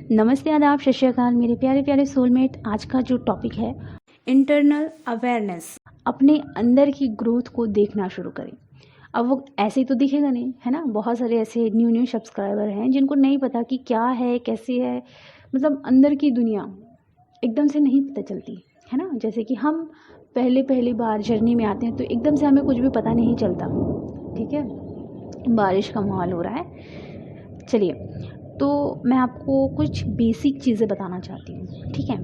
नमस्ते, आदाब, सत श्री अकाल मेरे प्यारे प्यारे सोलमेट। आज का जो टॉपिक है इंटरनल अवेयरनेस। अपने अंदर की ग्रोथ को देखना शुरू करें। अब वो ऐसे ही तो दिखेगा नहीं, है ना। बहुत सारे ऐसे न्यू सब्सक्राइबर हैं जिनको नहीं पता कि क्या है, कैसे है, मतलब अंदर की दुनिया एकदम से नहीं पता चलती, है ना। जैसे कि हम पहली बार जर्नी में आते हैं तो एकदम से हमें कुछ भी पता नहीं चलता। ठीक है, बारिश का माहौल हो रहा है। चलिए, तो मैं आपको कुछ बेसिक चीज़ें बताना चाहती हूँ। ठीक है,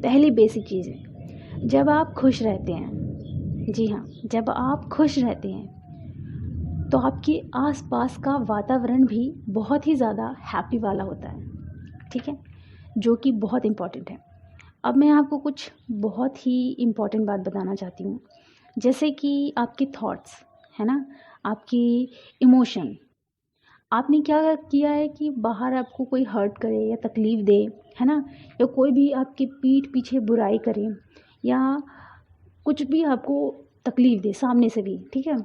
पहली बेसिक चीज़ है, जब आप खुश रहते हैं, जी हाँ, जब आप खुश रहते हैं तो आपके आसपास का वातावरण भी बहुत ही ज़्यादा हैप्पी वाला होता है। ठीक है, जो कि बहुत इम्पॉर्टेंट है। अब मैं आपको कुछ बहुत ही इम्पॉर्टेंट बात बताना चाहती हूँ, जैसे कि आपके थॉट्स, है ना, आपकी इमोशन। आपने क्या किया है कि बाहर आपको कोई हर्ट करे या तकलीफ़ दे, है ना, या कोई भी आपकी पीठ पीछे बुराई करे या कुछ भी आपको तकलीफ़ दे सामने से भी। ठीक है,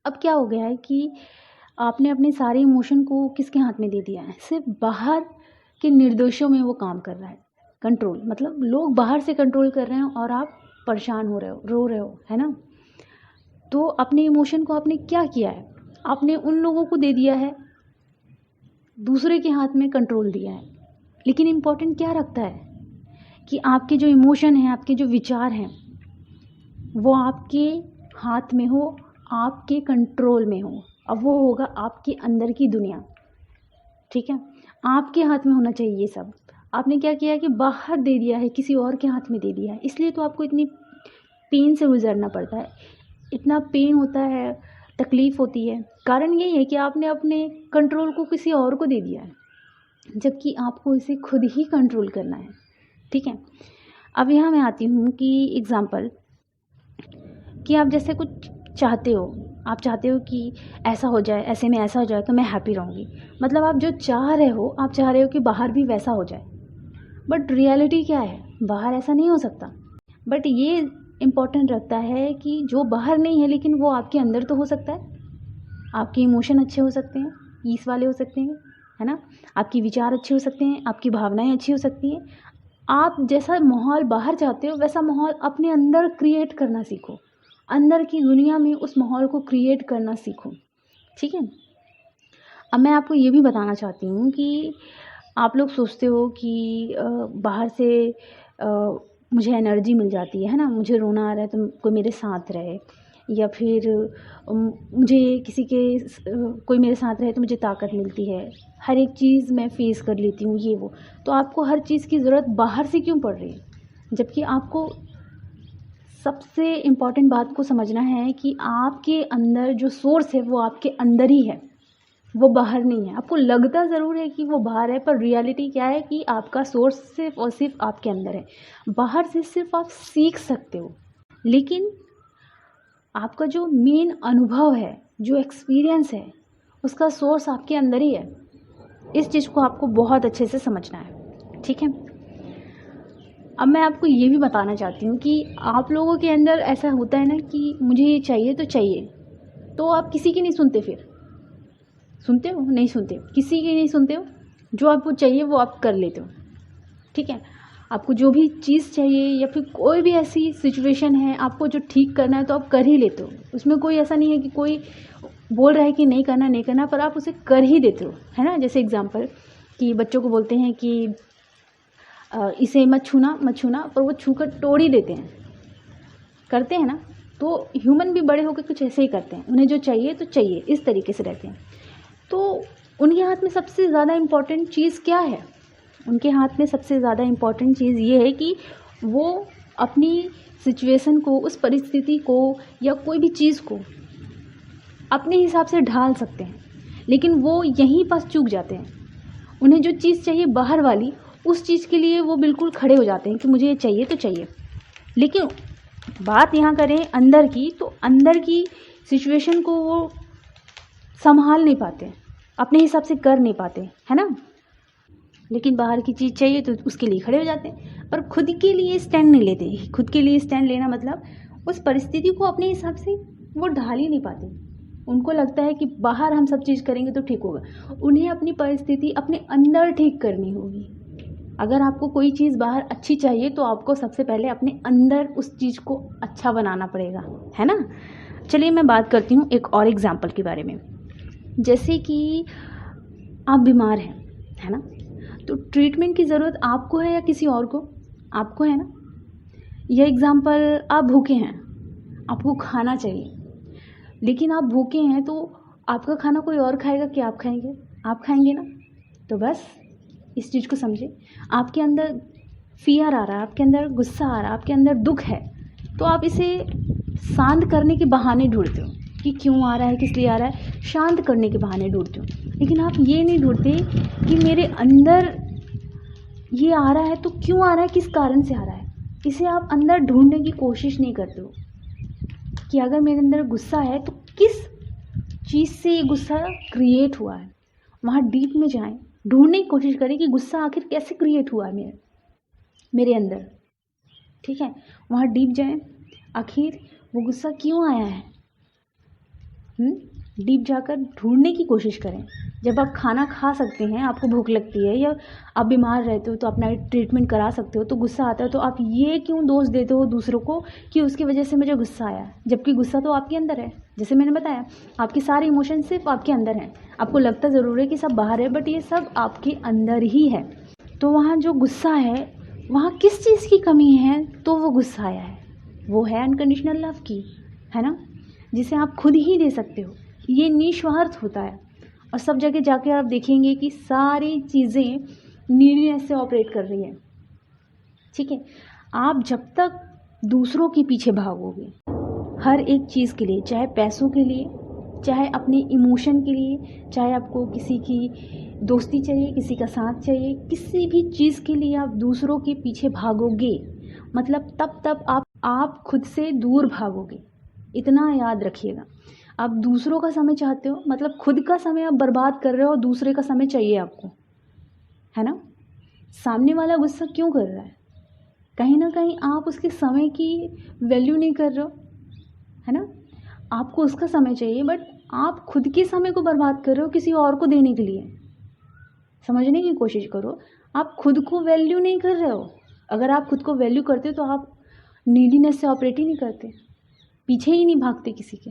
अब क्या हो गया है कि आपने अपने सारे इमोशन को किसके हाथ में दे दिया है। सिर्फ बाहर के निर्देशों में वो काम कर रहा है। कंट्रोल मतलब लोग बाहर से कंट्रोल कर रहे हैं और आप परेशान हो रहे हो, रो रहे हो, है ना। तो अपने इमोशन को आपने क्या किया है, आपने उन लोगों को दे दिया है, दूसरे के हाथ में कंट्रोल दिया है। लेकिन इम्पोर्टेंट क्या रखता है कि आपके जो इमोशन हैं, आपके जो विचार हैं, वो आपके हाथ में हो, आपके कंट्रोल में हो। अब वो होगा आपके अंदर की दुनिया। ठीक है, आपके हाथ में होना चाहिए ये सब। आपने क्या किया है कि बाहर दे दिया है, किसी और के हाथ में दे दिया है। इसलिए तो आपको इतनी पेन से गुजरना पड़ता है, इतना पेन होता है, तकलीफ़ होती है। कारण यही है कि आपने अपने कंट्रोल को किसी और को दे दिया है, जबकि आपको इसे खुद ही कंट्रोल करना है। ठीक है, अब यहाँ मैं आती हूँ कि एग्ज़ाम्पल कि आप जैसे कुछ चाहते हो, आप चाहते हो कि ऐसा हो जाए, ऐसे में ऐसा हो जाए तो मैं हैप्पी रहूँगी। मतलब आप जो चाह रहे हो, आप चाह रहे हो कि बाहर भी वैसा हो जाए, बट रियलिटी क्या है, बाहर ऐसा नहीं हो सकता। बट ये इम्पोर्टेंट रखता है कि जो बाहर नहीं है लेकिन वो आपके अंदर तो हो सकता है। आपके इमोशन अच्छे हो सकते हैं, पीस वाले हो सकते हैं, है ना। आपके विचार अच्छे हो सकते हैं, आपकी भावनाएं अच्छी हो सकती हैं। आप जैसा माहौल बाहर चाहते हो वैसा माहौल अपने अंदर क्रिएट करना सीखो। अंदर की दुनिया में उस माहौल को क्रिएट करना सीखो। ठीक है, अब मैं आपको ये भी बताना चाहती हूँ कि आप लोग सोचते हो कि बाहर से मुझे एनर्जी मिल जाती है ना, मुझे रोना आ रहा है तो कोई मेरे साथ रहे, या फिर मुझे किसी के कोई मेरे साथ रहे तो मुझे ताकत मिलती है, हर एक चीज़ मैं फेस कर लेती हूँ, ये वो। तो आपको हर चीज़ की ज़रूरत बाहर से क्यों पड़ रही है, जबकि आपको सबसे इम्पॉर्टेंट बात को समझना है कि आपके अंदर जो सोर्स है वो आपके अंदर ही है, वो बाहर नहीं है। आपको लगता ज़रूर है कि वो बाहर है, पर रियलिटी क्या है कि आपका सोर्स सिर्फ और सिर्फ आपके अंदर है। बाहर से सिर्फ आप सीख सकते हो, लेकिन आपका जो मेन अनुभव है, जो एक्सपीरियंस है, उसका सोर्स आपके अंदर ही है। इस चीज़ को आपको बहुत अच्छे से समझना है। ठीक है, अब मैं आपको ये भी बताना चाहती हूँ कि आप लोगों के अंदर ऐसा होता है ना कि मुझे ये चाहिए तो चाहिए, तो आप किसी की नहीं सुनते। फिर सुनते हो, नहीं सुनते हो, किसी की नहीं सुनते हो। जो आपको चाहिए वो आप कर लेते हो। ठीक है, आपको जो भी चीज़ चाहिए या फिर कोई भी ऐसी सिचुएशन है आपको जो ठीक करना है तो आप कर ही लेते हो। उसमें कोई ऐसा नहीं है कि कोई बोल रहा है कि नहीं करना नहीं करना, पर आप उसे कर ही देते हो, है ना। जैसे एग्जांपल कि बच्चों को बोलते हैं कि इसे मत छूना मत छूना, पर वो छू कर तोड़ ही देते हैं, करते हैं ना। तो ह्यूमन भी बड़े होकर कुछ ऐसे ही करते हैं, उन्हें जो चाहिए तो चाहिए, इस तरीके से रहते हैं। तो उनके हाथ में सबसे ज़्यादा इम्पॉर्टेंट चीज़ क्या है, उनके हाथ में सबसे ज़्यादा इम्पॉर्टेंट चीज़ ये है कि वो अपनी सिचुएशन को, उस परिस्थिति को या कोई भी चीज़ को अपने हिसाब से ढाल सकते हैं, लेकिन वो यहीं पास चूक जाते हैं। उन्हें जो चीज़ चाहिए बाहर वाली, उस चीज़ के लिए वो बिल्कुल खड़े हो जाते हैं कि मुझे ये चाहिए तो चाहिए। लेकिन बात यहाँ करें अंदर की, तो अंदर की सिचुएशन को वो संभाल नहीं पाते, अपने हिसाब से कर नहीं पाते, है ना। लेकिन बाहर की चीज़ चाहिए तो उसके लिए खड़े हो जाते हैं, पर खुद के लिए स्टैंड नहीं लेते। खुद के लिए स्टैंड लेना मतलब उस परिस्थिति को अपने हिसाब से वो ढाल ही नहीं पाते। उनको लगता है कि बाहर हम सब चीज़ करेंगे तो ठीक होगा। उन्हें अपनी परिस्थिति अपने अंदर ठीक करनी होगी। अगर आपको कोई चीज़ बाहर अच्छी चाहिए तो आपको सबसे पहले अपने अंदर उस चीज़ को अच्छा बनाना पड़ेगा, है ना। चलिए मैं बात करती हूँ एक और एग्जाम्पल के बारे में। जैसे कि आप बीमार हैं, है ना, तो ट्रीटमेंट की ज़रूरत आपको है या किसी और को? आपको है ना। यह एग्जाम्पल, आप भूखे हैं, आपको खाना चाहिए, लेकिन आप भूखे हैं तो आपका खाना कोई और खाएगा कि आप खाएंगे? आप खाएंगे ना। तो बस इस चीज़ को समझे। आपके अंदर फियर आ रहा है, आपके अंदर गुस्सा आ रहा है, आपके अंदर दुख है, तो आप इसे शांत करने के बहाने ढूंढते हो कि क्यों आ रहा है, किस लिए आ रहा है, शांत करने के बहाने ढूंढते हो। लेकिन आप ये नहीं ढूंढते कि मेरे अंदर ये आ रहा है तो क्यों आ रहा है, किस कारण से आ रहा है। इसे आप अंदर ढूंढने की कोशिश नहीं करते हो कि अगर मेरे अंदर गुस्सा है तो किस चीज़ से ये गुस्सा क्रिएट हुआ है। वहाँ डीप में जाएं, ढूंढने की कोशिश करें कि गुस्सा आखिर कैसे क्रिएट हुआ है मेरे अंदर। ठीक है, वहाँ डीप जाएं, आखिर वो गुस्सा क्यों आया है। डीप जाकर ढूंढने की कोशिश करें। जब आप खाना खा सकते हैं, आपको भूख लगती है या आप बीमार रहते हो तो अपना ट्रीटमेंट करा सकते हो, तो गुस्सा आता है तो आप ये क्यों दोष देते हो दूसरों को कि उसकी वजह से मुझे गुस्सा आया, जबकि गुस्सा तो आपके अंदर है। जैसे मैंने बताया, आपके सारे इमोशन सिर्फ आपके अंदर हैं। आपको लगता ज़रूर है कि सब बाहर है, बट ये सब आपके अंदर ही है। तो वहाँ जो गुस्सा है, वहाँ किस चीज़ की कमी है तो वो गुस्सा आया है। वो है अनकंडीशनल लव की, है ना, जिसे आप खुद ही दे सकते हो। ये निस्वार्थ होता है। और सब जगह जाके आप देखेंगे कि सारी चीज़ें नीडीनेस से ऑपरेट कर रही हैं। ठीक है, आप जब तक दूसरों के पीछे भागोगे हर एक चीज़ के लिए, चाहे पैसों के लिए, चाहे अपने इमोशन के लिए, चाहे आपको किसी की दोस्ती चाहिए, किसी का साथ चाहिए, किसी भी चीज़ के लिए आप दूसरों के पीछे भागोगे, मतलब तब आप खुद से दूर भागोगे। इतना याद रखिएगा। आप दूसरों का समय चाहते हो, मतलब खुद का समय आप बर्बाद कर रहे हो और दूसरे का समय चाहिए आपको, है ना। सामने वाला गुस्सा क्यों कर रहा है? कहीं ना कहीं आप उसके समय की वैल्यू नहीं कर रहे हो, है ना। आपको उसका समय चाहिए, बट आप खुद के समय को बर्बाद कर रहे हो किसी और को देने के लिए। समझने की कोशिश करो, आप खुद को वैल्यू नहीं कर रहे हो। अगर आप खुद को वैल्यू करते तो आप नीडीनेस से ऑपरेट ही नहीं करते, पीछे ही नहीं भागते किसी के,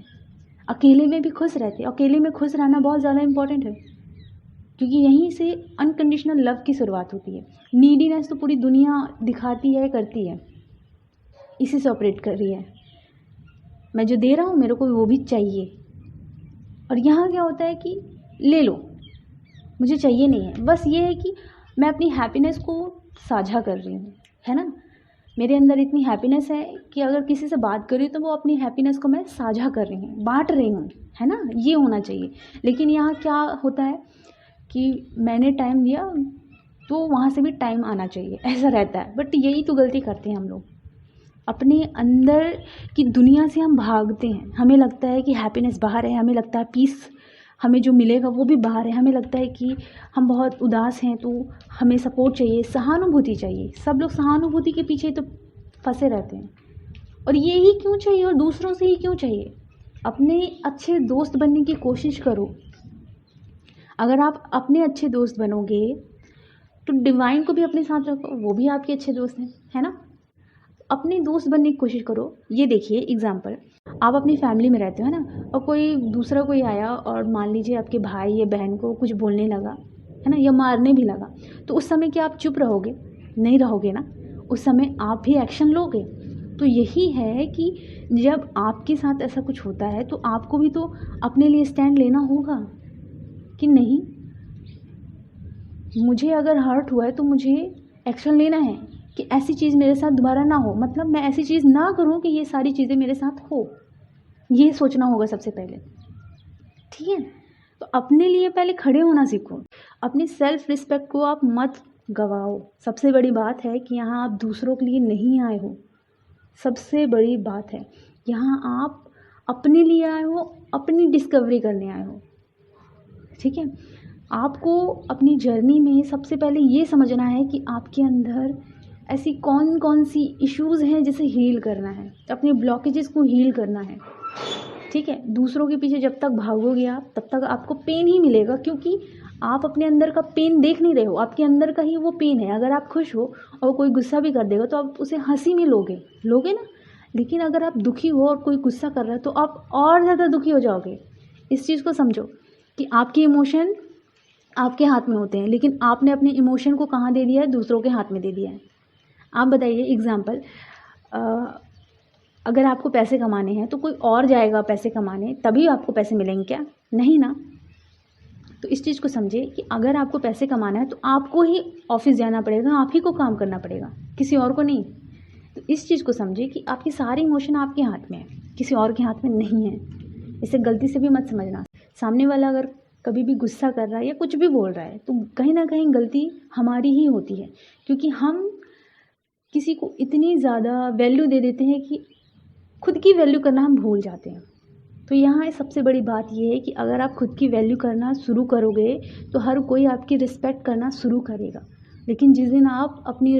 अकेले में भी खुश रहते। अकेले में खुश रहना बहुत ज़्यादा इम्पोर्टेंट है, क्योंकि यहीं से अनकंडीशनल लव की शुरुआत होती है। नीडीनेस तो पूरी दुनिया दिखाती है, करती है, इसी से ऑपरेट कर रही है। मैं जो दे रहा हूँ मेरे को वो भी चाहिए। और यहाँ क्या होता है कि ले लो, मुझे चाहिए नहीं है। बस ये है कि मैं अपनी हैप्पीनेस को साझा कर रही हूँ, है ना। मेरे अंदर इतनी हैप्पीनेस है कि अगर किसी से बात करी तो वो अपनी हैप्पीनेस को मैं साझा कर रही हूँ, बांट रही हूँ, है ना। ये होना चाहिए। लेकिन यहाँ क्या होता है कि मैंने टाइम दिया तो वहाँ से भी टाइम आना चाहिए, ऐसा रहता है। बट यही तो गलती करते हैं हम लोग, अपने अंदर की दुनिया से हम भागते हैं। हमें लगता है कि हैप्पीनेस बाहर है, हमें लगता है पीस हमें जो मिलेगा वो भी बाहर है। हमें लगता है कि हम बहुत उदास हैं तो हमें सपोर्ट चाहिए, सहानुभूति चाहिए। सब लोग सहानुभूति के पीछे तो फंसे रहते हैं। और ये ही क्यों चाहिए और दूसरों से ही क्यों चाहिए? अपने अच्छे दोस्त बनने की कोशिश करो। अगर आप अपने अच्छे दोस्त बनोगे तो डिवाइन को भी अपने साथ रखो, वो भी आपके अच्छे दोस्त हैं, है ना। अपने दोस्त बनने की कोशिश करो। ये देखिए एग्जाम्पल, आप अपनी फैमिली में रहते हो, है ना, और कोई दूसरा कोई आया और मान लीजिए आपके भाई या बहन को कुछ बोलने लगा, है ना, या मारने भी लगा, तो उस समय क्या आप चुप रहोगे? नहीं रहोगे ना, उस समय आप भी एक्शन लोगे। तो यही है कि जब आपके साथ ऐसा कुछ होता है तो आपको भी तो अपने लिए स्टैंड लेना होगा कि नहीं, मुझे अगर हर्ट हुआ है तो मुझे एक्शन लेना है कि ऐसी चीज़ मेरे साथ दोबारा ना हो। मतलब मैं ऐसी चीज़ ना करूं कि ये सारी चीज़ें मेरे साथ हो, ये सोचना होगा सबसे पहले। ठीक है, तो अपने लिए पहले खड़े होना सीखो। अपनी सेल्फ रिस्पेक्ट को आप मत गवाओ। सबसे बड़ी बात है कि यहाँ आप दूसरों के लिए नहीं आए हो। सबसे बड़ी बात है यहाँ आप अपने लिए आए हो, अपनी डिस्कवरी करने आए हो। ठीक है, आपको अपनी जर्नी में सबसे पहले ये समझना है कि आपके अंदर ऐसी कौन कौन सी इश्यूज़ हैं जिसे हील करना है, अपने ब्लॉकेजेस को हील करना है। ठीक है, दूसरों के पीछे जब तक भागोगे आप तब तक आपको पेन ही मिलेगा, क्योंकि आप अपने अंदर का पेन देख नहीं रहे हो, आपके अंदर का ही वो पेन है। अगर आप खुश हो और कोई गुस्सा भी कर देगा तो आप उसे हंसी में लोगे ना। लेकिन अगर आप दुखी हो और कोई गुस्सा कर रहा है तो आप और ज़्यादा दुखी हो जाओगे। इस चीज़ को समझो कि आपके इमोशन आपके हाथ में होते हैं, लेकिन आपने अपने इमोशन को कहाँ दे दिया है, दूसरों के हाथ में दे दिया है। आप बताइए, एग्ज़ाम्पल, अगर आपको पैसे कमाने हैं तो कोई और जाएगा पैसे कमाने, तभी आपको पैसे मिलेंगे क्या? नहीं ना। तो इस चीज़ को समझिए कि अगर आपको पैसे कमाना है तो आपको ही ऑफिस जाना पड़ेगा, आप ही को काम करना पड़ेगा, किसी और को नहीं। तो इस चीज़ को समझिए कि आपके सारे इमोशन आपके हाथ में है, किसी और के हाथ में नहीं है। इसे गलती से भी मत समझना। सामने वाला अगर कभी भी गुस्सा कर रहा है या कुछ भी बोल रहा है तो कहीं ना कहीं गलती हमारी ही होती है, क्योंकि हम किसी को इतनी ज़्यादा वैल्यू दे देते हैं कि खुद की वैल्यू करना हम भूल जाते हैं। तो यहाँ सबसे बड़ी बात ये है कि अगर आप खुद की वैल्यू करना शुरू करोगे तो हर कोई आपकी रिस्पेक्ट करना शुरू करेगा। लेकिन जिस दिन आप अपनी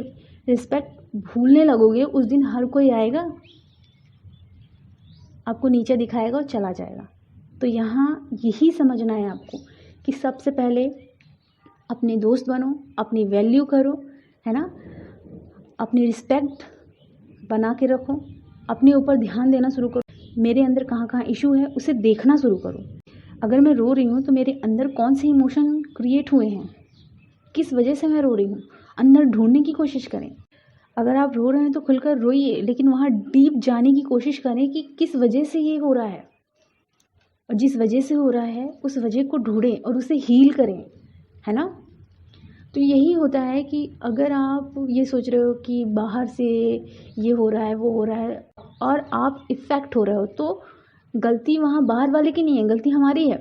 रिस्पेक्ट भूलने लगोगे उस दिन हर कोई आएगा, आपको नीचे दिखाएगा और चला जाएगा। तो यहाँ यही समझना है आपको कि सबसे पहले अपने दोस्त बनो, अपनी वैल्यू करो, है ना, अपनी रिस्पेक्ट बना के रखो, अपने ऊपर ध्यान देना शुरू करो। मेरे अंदर कहाँ कहाँ इशू है उसे देखना शुरू करो। अगर मैं रो रही हूँ तो मेरे अंदर कौन से इमोशन क्रिएट हुए हैं, किस वजह से मैं रो रही हूँ, अंदर ढूंढने की कोशिश करें। अगर आप रो रहे हैं तो खुलकर रोइए, लेकिन वहाँ डीप जाने की कोशिश करें कि किस वजह से ये हो रहा है, और जिस वजह से हो रहा है उस वजह को ढूंढें और उसे हील करें, है ना। तो यही होता है कि अगर आप ये सोच रहे हो कि बाहर से ये हो रहा है वो हो रहा है और आप इफ़ेक्ट हो रहे हो, तो गलती वहाँ बाहर वाले की नहीं है, गलती हमारी है,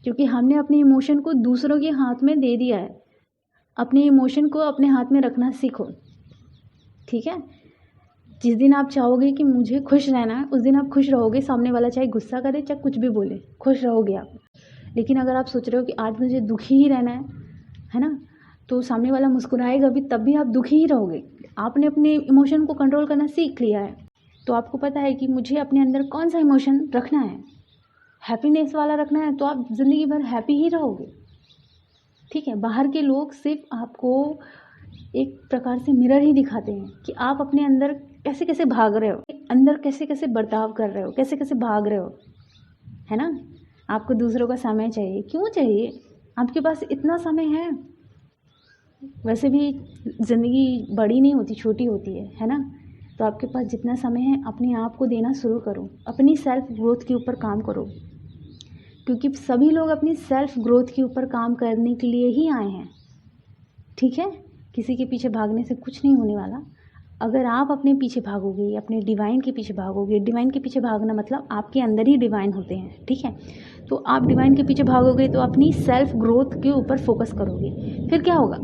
क्योंकि हमने अपने इमोशन को दूसरों के हाथ में दे दिया है। अपने इमोशन को अपने हाथ में रखना सीखो, ठीक है। जिस दिन आप चाहोगे कि मुझे खुश रहना है उस दिन आप खुश रहोगे, सामने वाला चाहे गुस्सा करे चाहे कुछ भी बोले, खुश रहोगे आप। लेकिन अगर आप सोच रहे हो कि आज मुझे दुखी ही रहना है ना, तो सामने वाला मुस्कुराएगा भी तब भी आप दुखी ही रहोगे। आपने अपने इमोशन को कंट्रोल करना सीख लिया है, तो आपको पता है कि मुझे अपने अंदर कौन सा इमोशन रखना है, हैप्पीनेस वाला रखना है, तो आप ज़िंदगी भर हैप्पी ही रहोगे, ठीक है। बाहर के लोग सिर्फ आपको एक प्रकार से मिरर ही दिखाते हैं कि आप अपने अंदर कैसे कैसे भाग रहे हो, अंदर कैसे कैसे बर्ताव कर रहे हो, कैसे कैसे भाग रहे हो, है ना। आपको दूसरों का समय चाहिए, क्यों चाहिए, आपके पास इतना समय है। वैसे भी ज़िंदगी बड़ी नहीं होती, छोटी होती है ना। तो आपके पास जितना समय है अपने आप को देना शुरू करो, अपनी सेल्फ ग्रोथ के ऊपर काम करो, क्योंकि सभी लोग अपनी सेल्फ ग्रोथ के ऊपर काम करने के लिए ही आए हैं, ठीक है। किसी के पीछे भागने से कुछ नहीं होने वाला। अगर आप अपने पीछे भागोगे, अपने डिवाइन के पीछे भागोगे, डिवाइन के पीछे भागना मतलब आपके अंदर ही डिवाइन होते हैं, ठीक है। तो आप डिवाइन के पीछे भागोगे तो अपनी सेल्फ ग्रोथ के ऊपर फोकस करोगे, फिर क्या होगा,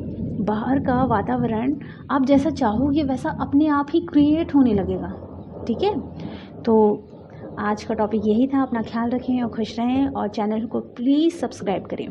बाहर का वातावरण आप जैसा चाहोगे वैसा अपने आप ही क्रिएट होने लगेगा, ठीक है। तो आज का टॉपिक यही था। अपना ख्याल रखें और खुश रहें, और चैनल को प्लीज़ सब्सक्राइब करें।